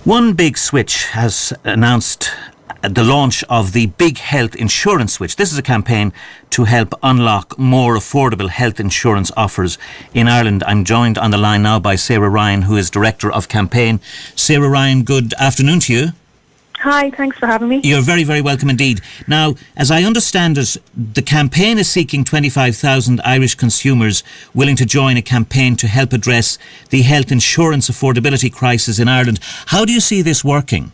One Big Switch has announced the launch of the Big Health Insurance Switch. This is a campaign to help unlock more affordable health insurance offers in Ireland. I'm joined on the line now by Sarah Ryan, who is Director of Campaign. Sarah Ryan, good afternoon to you. Hi, thanks for having me. You're very, very welcome indeed. Now, as I understand it, the campaign is seeking 25,000 Irish consumers willing to join a campaign to help address the health insurance affordability crisis in Ireland. How do you see this working?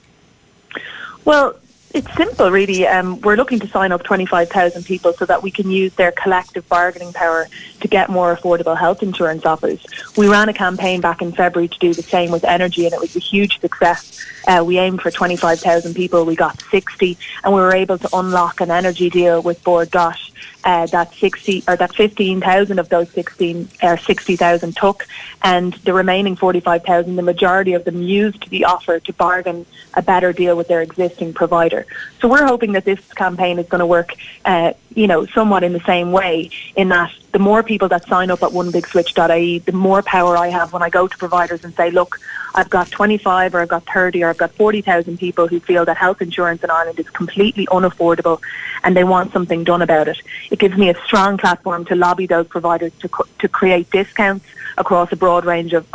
Well, it's simple, really. We're looking to sign up 25,000 people so that we can use their collective bargaining power to get more affordable health insurance offers. We ran a campaign back in February to do the same with energy, and it was a huge success. We aimed for 25,000 people. We got 60, and we were able to unlock an energy deal with Bord Gáis that 15,000 of those 60,000 took, and the remaining 45,000, the majority of them used the offer to bargain a better deal with their existing provider. So we're hoping that this campaign is going to work, somewhat in the same way, in that the more people that sign up at onebigswitch.ie, the more power I have when I go to providers and say, look, I've got 25 or I've got 30 or I've got 40,000 people who feel that health insurance in Ireland is completely unaffordable and they want something done about it. It gives me a strong platform to lobby those providers to create discounts across a broad range of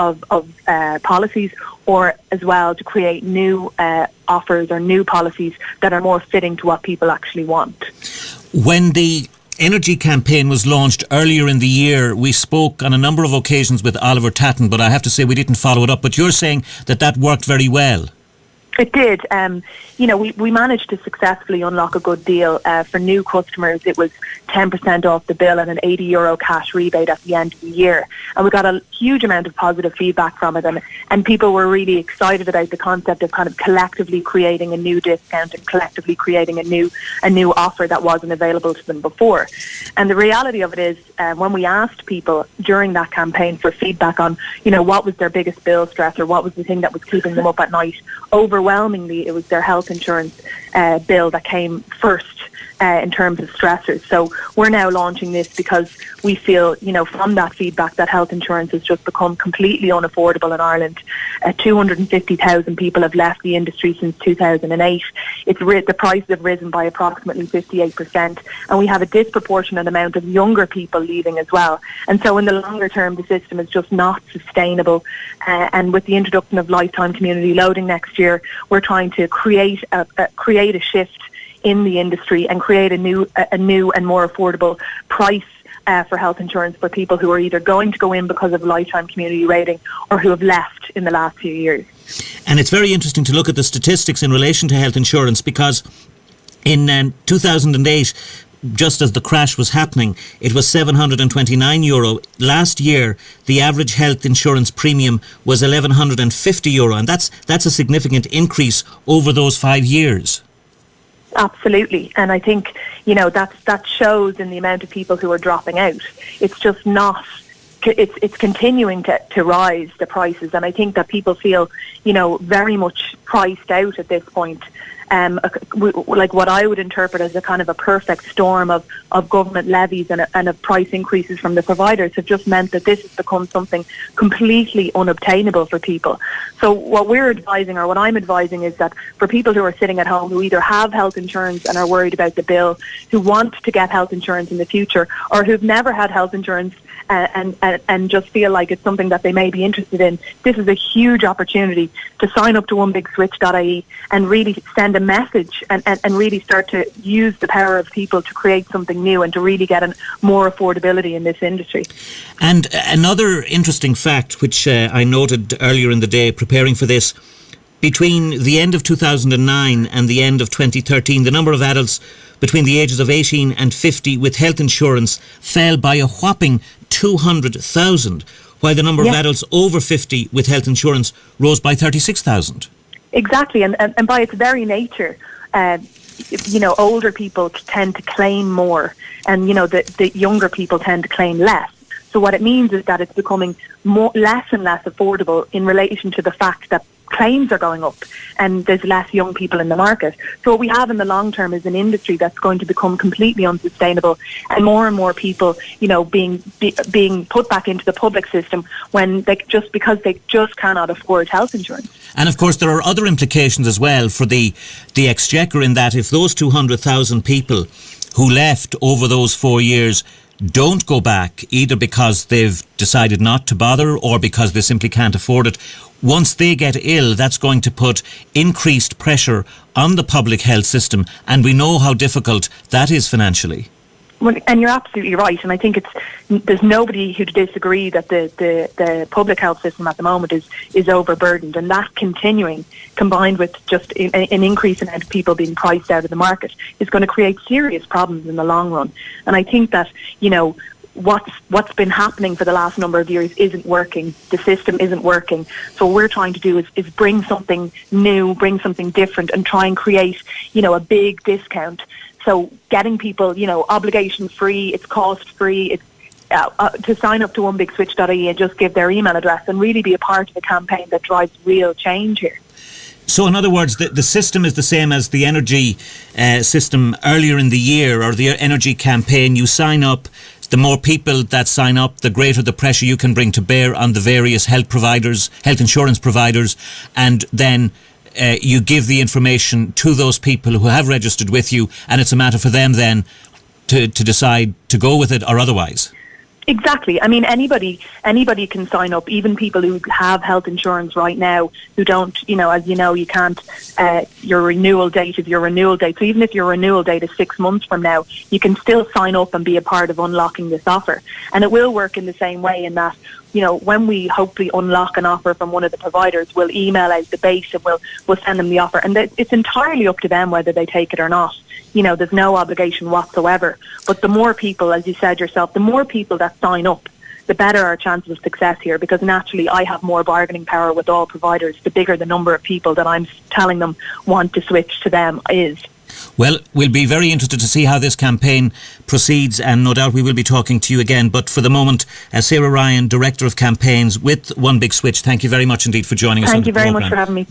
policies, or as well to create new offers or new policies that are more fitting to what people actually want. When the energy campaign was launched earlier in the year, we spoke on a number of occasions with Oliver Tatton, but I have to say we didn't follow it up. But you're saying that worked very well. It did. We managed to successfully unlock a good deal. For new customers, it was 10% off the bill and an €80 cash rebate at the end of the year. And we got a huge amount of positive feedback from it. And people were really excited about the concept of kind of collectively creating a new discount and collectively creating a new offer that wasn't available to them before. And the reality of it is, when we asked people during that campaign for feedback on, what was their biggest bill stress or what was the thing that was keeping them up at night, overwhelmingly it was their health insurance bill that came first in terms of stressors. So we're now launching this because we feel, from that feedback, that health insurance has just become completely unaffordable in Ireland. 250,000 people have left the industry since 2008. The prices have risen by approximately 58%, and we have a disproportionate amount of younger people leaving as well. And so in the longer term, the system is just not sustainable. And with the introduction of lifetime community loading next year, we're trying to create a shift in the industry and create a new and more affordable price for health insurance for people who are either going to go in because of lifetime community rating or who have left in the last few years. And it's very interesting to look at the statistics in relation to health insurance, because in 2008, just as the crash was happening, it was €729. Last year, the average health insurance premium was €1,150, and that's a significant increase over those 5 years. Absolutely, and I think that shows in the amount of people who are dropping out. It's just not. It's continuing to rise, the prices, and I think that people feel very much priced out at this point. Like what I would interpret as a kind of a perfect storm of government levies and of price increases from the providers have just meant that this has become something completely unobtainable for people. So what we're advising, or what I'm advising, is that for people who are sitting at home who either have health insurance and are worried about the bill, who want to get health insurance in the future, or who've never had health insurance and just feel like it's something that they may be interested in, this is a huge opportunity to sign up to onebigswitch.ie and really send a message and really start to use the power of people to create something new and to really get more affordability in this industry. And another interesting fact, which I noted earlier in the day preparing for this, between the end of 2009 and the end of 2013, the number of adults between the ages of 18 and 50 with health insurance fell by a whopping 200,000, while the number of adults over 50 with health insurance rose by 36,000. Exactly, and by its very nature, older people tend to claim more, and the younger people tend to claim less. So what it means is that it's becoming less and less affordable in relation to the fact that claims are going up and there's less young people in the market. So what we have in the long term is an industry that's going to become completely unsustainable, and more people, being put back into the public system when because they just cannot afford health insurance. And of course there are other implications as well for the Exchequer, in that if those 200,000 people who left over those 4 years don't go back, either because they've decided not to bother or because they simply can't afford it, once they get ill, that's going to put increased pressure on the public health system, and we know how difficult that is financially. Well, and you're absolutely right, and I think there's nobody who'd disagree that the public health system at the moment is overburdened, and that continuing, combined with just an increase in people being priced out of the market, is going to create serious problems in the long run. And I think that what's been happening for the last number of years isn't working. The system isn't working. So what we're trying to do is bring something new, bring something different, and try and create a big discount. So getting people, obligation free, it's cost free, it's to sign up to onebigswitch.ie and just give their email address and really be a part of a campaign that drives real change here. So in other words, the system is the same as the energy system earlier in the year, or the energy campaign. You sign up. The more people that sign up, the greater the pressure you can bring to bear on the various health insurance providers, and then you give the information to those people who have registered with you, and it's a matter for them then to decide to go with it or otherwise. Exactly. I mean, anybody can sign up, even people who have health insurance right now who don't, as you know, you can't, your renewal date is your renewal date. So even if your renewal date is 6 months from now, you can still sign up and be a part of unlocking this offer. And it will work in the same way in that, when we hopefully unlock an offer from one of the providers, we'll email out the base and we'll send them the offer. And it's entirely up to them whether they take it or not. There's no obligation whatsoever. But the more people, as you said yourself, the more people that sign up, the better our chances of success here, because naturally I have more bargaining power with all providers, the bigger the number of people that I'm telling them want to switch to them is. Well, we'll be very interested to see how this campaign proceeds, and no doubt we will be talking to you again. But for the moment, Sarah Ryan, Director of Campaigns with One Big Switch, thank you very much indeed for joining us on the programme. Thank you very much for having me.